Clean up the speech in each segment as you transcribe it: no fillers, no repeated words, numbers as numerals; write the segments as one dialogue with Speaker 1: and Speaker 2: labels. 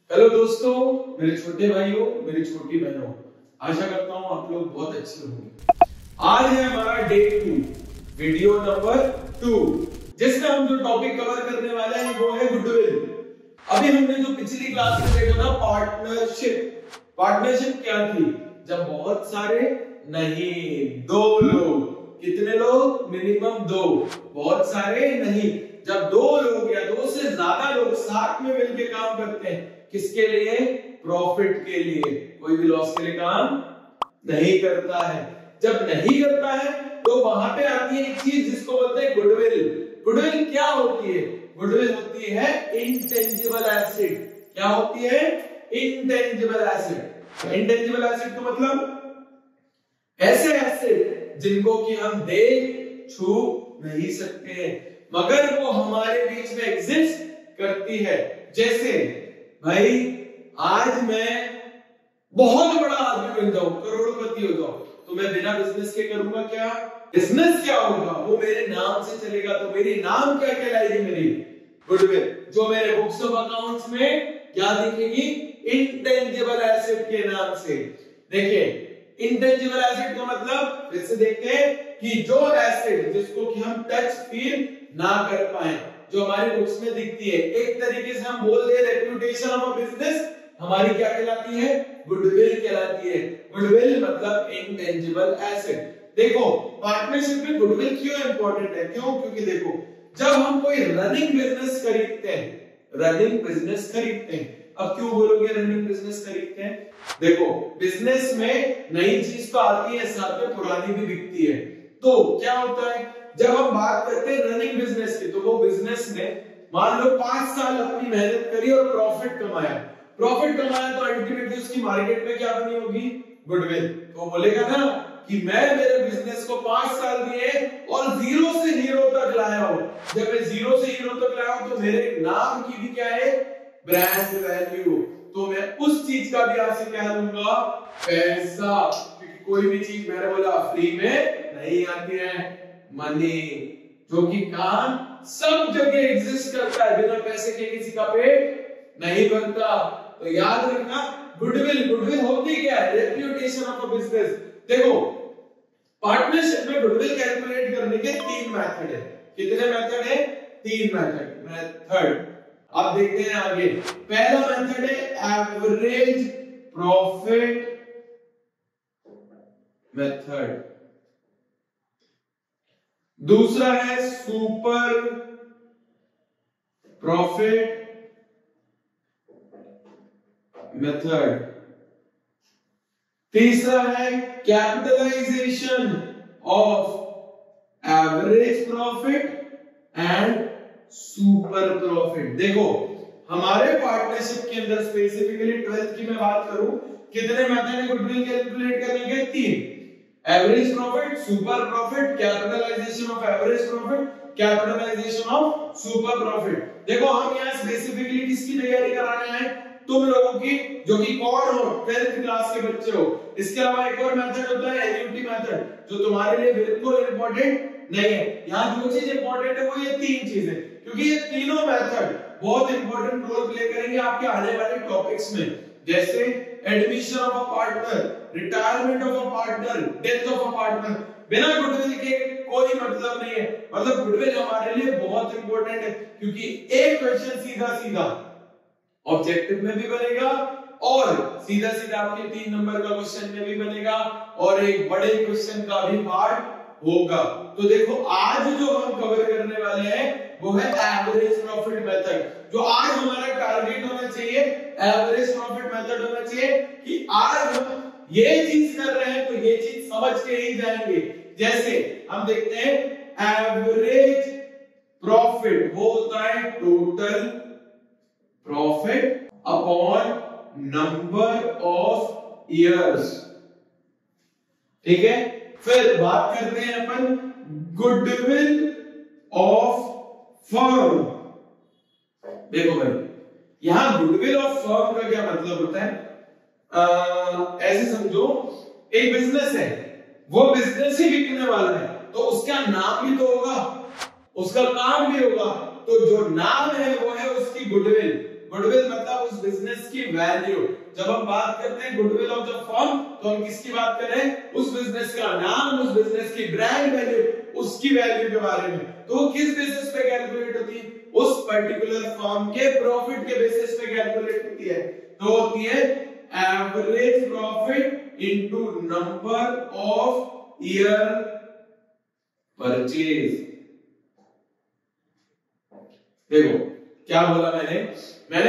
Speaker 1: Hello दोस्तों, मेरे छोटे भाइयों, मेरी छोटी बहनों, आशा करता हूं आप लोग बहुत अच्छे होंगे। आज है हमारा डे 2, वीडियो नंबर 2, जिसमें हम जो टॉपिक कवर करने वाले हैं वो है गुडविल। अभी हमने जो पिछली क्लास में देखा था पार्टनरशिप। पार्टनरशिप क्या थी? जब बहुत सारे नहीं, 2 लोग। कितने लोग? मिनिमम 2। बहुत सारे नहीं, जब 2 लोग या 2 से ज्यादा लोग साथ में मिलकर काम करते हैं। किसके लिए? प्रॉफिट के लिए। कोई भी लॉस के लिए काम नहीं करता है। जब नहीं करता है तो वहां पे आती है एक चीज जिसको बोलते हैं गुडविल। गुडविल क्या होती है? गुडविल होती है इंटेंजिबल एसेट। क्या होती है? Intangible asset. इंटेंजिबल एसेट का मतलब ऐसे एसेट जिनको कि हम देख छू नहीं सकते मगर वो हमारे बीच में एग्जिस्ट करती है। जैसे भाई, आज मैं बहुत बड़ा आदमी बन जाऊं, करोड़पति हो जाऊं, तो मैं बिना बिजनेस के करूंगा क्या? बिजनेस क्या होगा? वो मेरे नाम से चलेगा। तो मेरी नाम क्या कहलाएगी? मेरी गुडविल। जो मेरे बुक्स ऑफ अकाउंट्स में क्या दिखेगी? इंटेंजिबल एसेट के नाम से। देखिए, इंटेंजिबल एसेट का मतलब फिर से देखते हैं कि जो एसेट जिसको कि हम टच फील ना कर पाए, जो हमारी बुक्स में दिखती है। एक तरीके से हम बोल दे रेप्यूटेशन ऑफ अ बिजनेस हमारी क्या कहलाती है? गुडविल कहलाती है। गुडविल मतलब इंटेंजिबल एसेट। देखो, पार्टनरशिप में गुडविल क्यों इंपॉर्टेंट है? क्यों? क्योंकि देखो, जब हम कोई रनिंग बिजनेस खरीदते हैं, रनिंग बिजनेस खरीदते हैं। अब क्यों बोलोगे रनिंग बिजनेस खरीदते हैं? देखो, बिजनेस में नई चीज तो आती है, साथ में पुरानी भी बिकती है। तो क्या होता है, जब हम बात करते हैं रनिंग बिजनेस की, तो वो बिजनेस में मान लो 5 साल अपनी मेहनत करी और प्रॉफिट कमाया। प्रॉफिट कमाया तो अल्टीमेटली उसकी मार्केट में क्या बनी होगी? गुडविल। तो बोलेगा ना कि मैं मेरे बिजनेस को 5 साल दिए और 0 से हीरो तक लाया हूं। जब मैं 0 से हीरो तक लाया हूं तो मेरे नाम की भी क्या है? Brand value. तो मैं उस चीज का भी आपसे क्या लूंगा? पैसा। क्योंकि कोई भी चीज मैंने बोला फ्री में नहीं आती है। मनी, जो कि काम सब जगह एग्जिस्ट करता है, बिना पैसे के किसी का पेट नहीं भरता। तो याद रखना, गुडविल। गुडविल होती क्या है? Reputation of a business. देखो, पार्टनरशिप में गुडविल कैलकुलेट करने के 3 मेथड है। कितने मेथड है? 3 मेथड। अब देखते हैं आगे। पहला मेथड है एवरेज प्रॉफिट मेथड। दूसरा है सुपर प्रॉफिट मेथड। तीसरा है capitalisation of average profit and super profit. देखो, हमारे पार्टनरशिप के अंदर स्पेसिफिकली 12th की मैं बात करूं, कितने मेथड है गुडविल कैलकुलेट करने के? 3। Average profit, super profit, capitalisation of average profit, capitalisation of super profit. देखो, हम यहाँ स्पेसिफिकली किसकी तैयारी कराने आए? तुम लोगों की, जो कि कौन हो? 12th क्लास के बच्चे हो। इसके अलावा एक और मेथड होता है एनयूटी मेथड, जो तुम्हारे लिए बिल्कुल इंपॉर्टेंट नहीं है। यहाँ जो चीज इंपॉर्टेंट है वो ये 3 चीजें, क्योंकि ये तीनों मेथड बहुत इंपॉर्टेंट रोल प्ले करेंगे आपके आने वाले टॉपिक्स में। जैसे admission of a partner, retirement of a partner, death of a partner. बिना गुडविल के कोई मतलब नहीं है। मतलब गुडविल हमारे लिए बहुत इंपॉर्टेंट है, क्योंकि एक क्वेश्चन सीधा सीधा ऑब्जेक्टिव में भी बनेगा और सीधा सीधा आपके 3 नंबर का क्वेश्चन में भी बनेगा और एक बड़े क्वेश्चन का भी पार्ट होगा। तो देखो, आज जो हम कवर करने वाले हैं वो है एवरेज प्रॉफिट मेथड। जो आज हमारा टारगेट होना चाहिए एवरेज प्रॉफिट मेथड होना चाहिए कि आज हम ये चीज कर रहे हैं तो ये चीज समझ के ही जाएंगे। जैसे हम देखते हैं, एवरेज प्रॉफिट वो होता है total profit upon number of years. ठीक है, फिर बात करते हैं अपन गुडविल ऑफ फर्म। देखो भाई, यहां गुडविल ऑफ फर्म का क्या मतलब होता है? ऐसे समझो, एक बिजनेस है, वो बिजनेस ही बिकने वाला है, तो उसका नाम भी तो होगा, उसका काम भी होगा। तो जो नाम है वो है उसकी गुडविल। गुडविल मतलब उस बिजनेस की वैल्यू। जब हम बात करते हैं गुडविल ऑफ द फर्म तो हम किसकी बात कर रहे हैं? उस बिजनेस का नाम, उस बिजनेस की ब्रांड वैल्यू, उसकी वैल्यू के बारे में। तो किस बेसिस पे कैलकुलेट होती है? उस पर्टिकुलर फर्म के प्रॉफिट के बेसिस पे कैलकुलेट होती है। तो होती है average profit into number of year purchase. देखो क्या बोला मैंने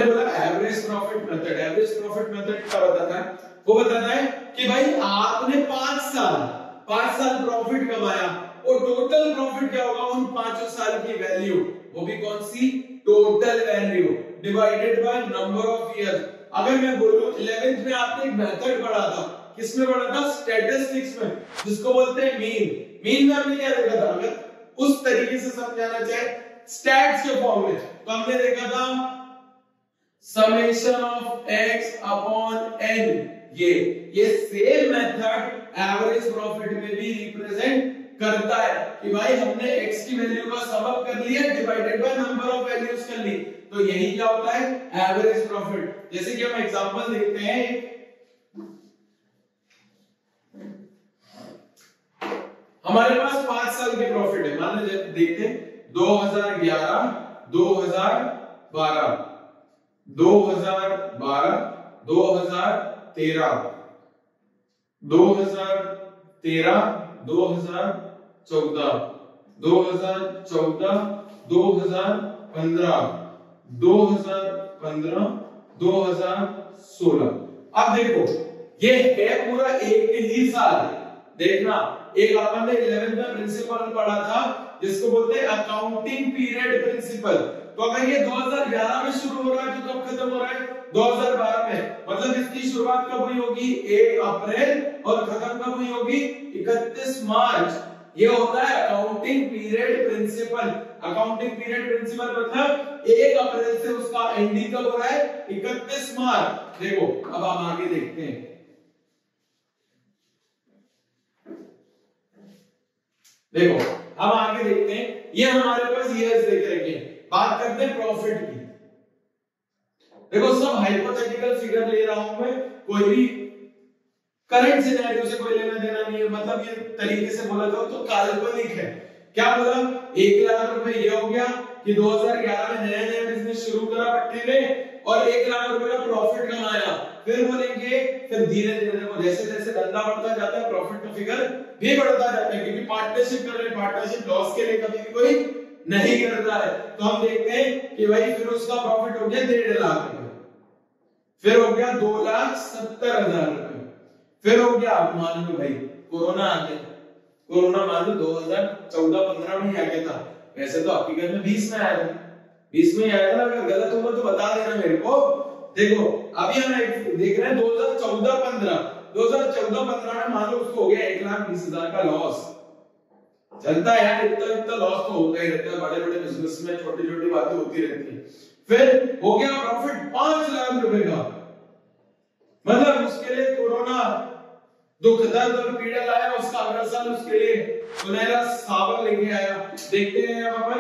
Speaker 1: बोला average profit method. Average profit method क्या बताता है? वो बताता है कि भाई आपने 5 साल प्रॉफिट कमाया और टोटल प्रॉफिट क्या होगा उन 5 साल की वैल्यू, वो भी कौन सी? Total value divided by number of years. अगर मैं बोलूं 11th में आपने एक मेथड पढ़ा था, किसमें पढ़ा था? स्टैटिस्टिक्स में, जिसको बोलते हैं मीन। मीन में हमने क्या देखा था? अगर उस तरीके से समझाना चाहे स्टैट्स के फॉर्म में, तो हमने देखा था summation of x upon n। ये सेम मेथड एवरेज प्रॉफिट में भी रिप्रेजेंट करता है कि भाई हमने x की वैल्यू का सम अप कर लिया divided by number of values कर ली, तो यही क्या होता है? Average profit. जैसे कि हम एग्जांपल देखते हैं, हमारे पास 5 साल के प्रॉफिट है। मान लीजिए देखते हैं 2011, 2012, 2012, 2013, 2013, 2014, 2014, 2015, 2015, 2016। अब देखो ये है पूरा एक ही साल। देखना, एक अपन ने 11th में प्रिंसिपल पढ़ा था जिसको बोलते हैं अकाउंटिंग पीरियड प्रिंसिपल। तो अगर ये 2011 में शुरू हो रहा है तो कब खत्म हो रहा है? 2012 में। मतलब इसकी शुरुआत कब हुई होगी? 1 अप्रैल, और खत्म कब हुई होगी? 31 मार्च। ये होता है accounting period principle. Accounting period principle मतलब 1 अप्रैल से उसका एंडिंग कब हो रहा है? 31 मार्च। देखो अब हम आगे देखते हैं। देखो हम आगे देखते हैं, ये हमारे पास ईयर्स देख रखे हैं। बात करते हैं प्रॉफिट की। देखो सब हाइपोथेटिकल फिगर ले रहा हूं मैं, कोई भी करंट सिनेरियो से कोई लेना देना नहीं है। मतलब ये तरीके से बोला जाओ तो काल्पनिक है। क्या बोला? 1 लाख रुपए ये हो गया कि 2011 में नया नया बिजनेस शुरू करा पट्टी ने और 1 लाख रुपए का प्रॉफिट कमाया। फिर बोलेंगे, फिर धीरे धीरे देखो जैसे जैसे धंधा बढ़ता जाता है प्रॉफिट का फिगर भी बढ़ता जाता है, क्योंकि पार्टनरशिप कर रहे हैं। पार्टनरशिप लॉस के लिए कभी भी कोई नहीं करता है। तो हम देखते हैं कि भाई फिर उसका प्रॉफिट हो गया 1.5 लाख रुपए, फिर हो गया 2,70,000 रुपए, फिर हो गया मान लो भाई कोरोना आ गया। कोरोना मान लो 2014-15 में ही आ गया था। वैसे तो आपके घर में 20 में आया था, 20 में ही आया था। अगर गलत होगा तो बता देना मेरे को। देखो अभी हम देख रहे हैं 2014-15 में मान लो उसको हो गया 1,20,000 का लॉस। चलता है यार, इतना इतना लॉस तो होता ही रहता है बड़े बड़े बिजनेस में, छोटी छोटी बातें होती रहती है। फिर हो गया प्रॉफिट 5 लाख रुपए का। मतलब उसके लिए कोरोना दुख दर्द और पीड़ा लाया, उसका अगला साल उसके लिए सुनहरा सावन लेके आया। देखते हैं अब हम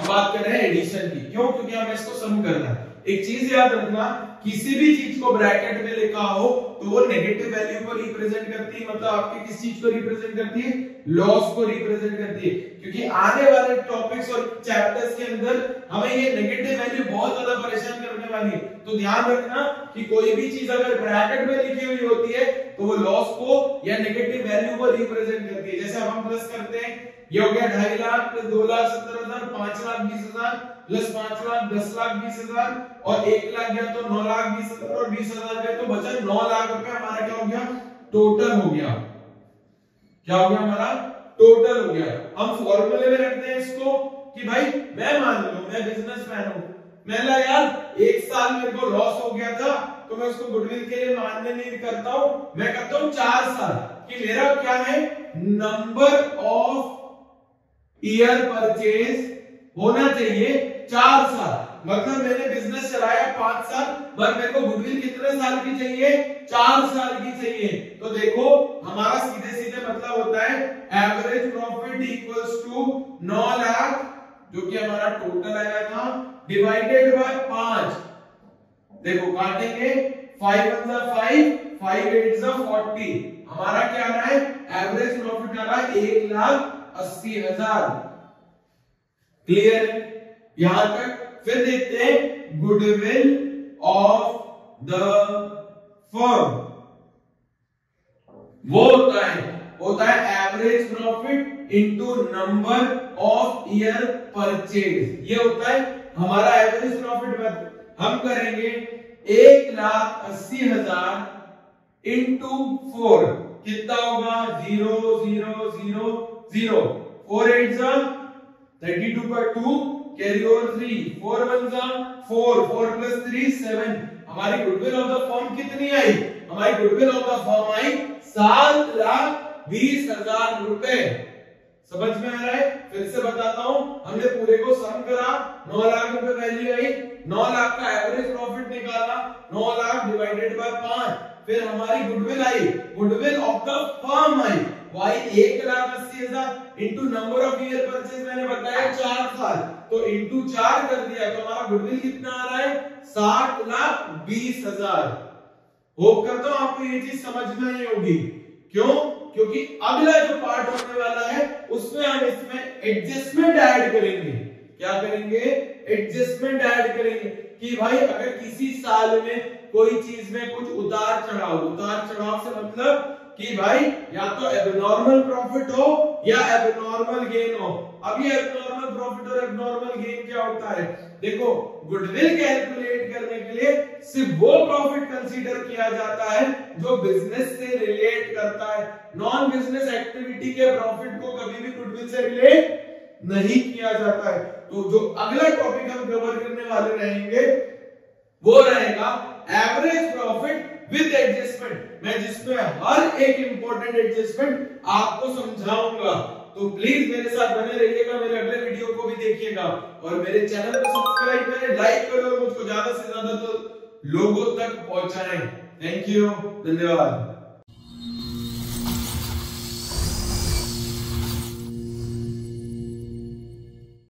Speaker 1: बात कर रहे हैं एडिशन की। क्यों? क्योंकि हमें इसको सम करना है। एक चीज याद रखना, किसी भी चीज को ब्रैकेट में लिखा हो तो वो नेगेटिव वैल्यू को रिप्रेजेंट करती है। मतलब आपकी किस चीज को रिप्रेजेंट करती है? लॉस को रिप्रेजेंट करती है। क्योंकि आने वाले टॉपिक्स और चैप्टर्स के अंदर हमें ये नेगेटिव वैल्यू बहुत ज्यादा परेशान करने वाली है। तो ध्यान रखना कि कोई भी चीज अगर ब्रैकेट में लिखी हुई होती है तो वो लॉस को या नेगेटिव वैल्यू को रिप्रेजेंट करती है। जैसे हम प्लस करते हैं, ये हो गया 2.5 लाख प्लस 2,70,000, 5,20,000 प्लस 5 लाख 10,20,000 और 1 लाख गया तो 9,20,000 और 20,000 गया तो बचा 9 लाख रुपए। हमारा क्या हो गया? टोटल हो गया। क्या हो गया? हमारा टोटल हो गया। हम फॉर्मूले में रखते हैं इसको कि भाई मैं मान लो मैं बिजनेसमैन हूं, मैंने यार 1 साल मेरे को लॉस हो गया था तो मैं उसको गुडविल के लिए मान्य नहीं करता हूं, मैं करता हूं 4 साल कि मेरा क्या है? नंबर ऑफ ईयर परचेज होना चाहिए 4 साल। मतलब मैंने बिजनेस चलाया 5 साल, पर मेरे को गुडविल कितने साल की चाहिए? 4 साल की चाहिए। तो देखो हमारा सीधे सीधे मतलब होता है average profit equals to 9 lakh जो कि हमारा टोटल आया था डिवाइडेड बाय 5। देखो काटेंगे, 5 1 जा 5, 5 8 जा 40। हमारा क्या आ रहा है, एवरेज प्रॉफिट आ रहा है 1,80,000। क्लियर है यहां तक। फिर देखते हैं गुडविल ऑफ द फर्म। वो होता है average profit into number of year purchase. ये होता है हमारा एवरेज प्रॉफिट। हम करेंगे 1,80,000 इंटू 4, कितना होगा 0 0 0 0, 4 8 जा 32 का 2, कैरी ओवर 3, 4 1 जा 4, 4 प्लस 3 7। हमारी गुडविल ऑफ द फर्म कितनी आई, हमारी गुडविल ऑफ द फर्म आई 7,20,000 रुपए। समझ में आ रहा है। फिर से बताता हूं, हमने पूरे को सम करा, 9 लाख रुपए वैल्यू आई, 9 लाख का एवरेज प्रॉफिट निकाला, 9 लाख डिवाइडेड बाय 5, फिर हमारी गुडविल आई, गुडविल ऑफ द फर्म आई, Y 1,80,000 into number of year purchase मैंने बताया 4 साल, तो इंटू 4 कर दिया, तो हमारा गुडविल कितना आ रहा है 7,20,000। होप करता हूं आपको ये चीज समझ में आई होगी। क्यों? क्योंकि अगला जो पार्ट होने वाला है उसमें हम इसमें एडजस्टमेंट ऐड करेंगे। क्या करेंगे? एडजस्टमेंट ऐड करेंगे कि भाई अगर किसी साल में कोई चीज में कुछ उतार चढ़ाव से मतलब कि भाई या तो एबनॉर्मल प्रॉफिट हो या एबनॉर्मल गेन हो। अब ये एबनॉर्मल प्रॉफिट और एबनॉर्मल गेन क्या होता है? देखो गुडविल कैलकुलेट करने के लिए सिर्फ वो प्रॉफिट कंसीडर किया जाता है जो बिजनेस से रिलेट करता है। नॉन बिजनेस एक्टिविटी के प्रॉफिट को कभी भी गुडविल से रिलेट नहीं किया जाता है। तो जो अगला टॉपिक हम कवर करने वाले रहेंगे वो रहेगा एवरेज प्रॉफिट विद एडजस्टमेंट। मैं जिसमें हर एक इंपॉर्टेंट एडजस्टमेंट आपको समझाऊंगा। तो प्लीज मेरे साथ बने रहिएगा, मेरे अगले वीडियो को भी देखिएगा और मेरे चैनल को सब्सक्राइब करें, लाइक करें और मुझको ज्यादा से ज्यादा तो लोगों तक पहुंचाएं। थैंक यू, धन्यवाद।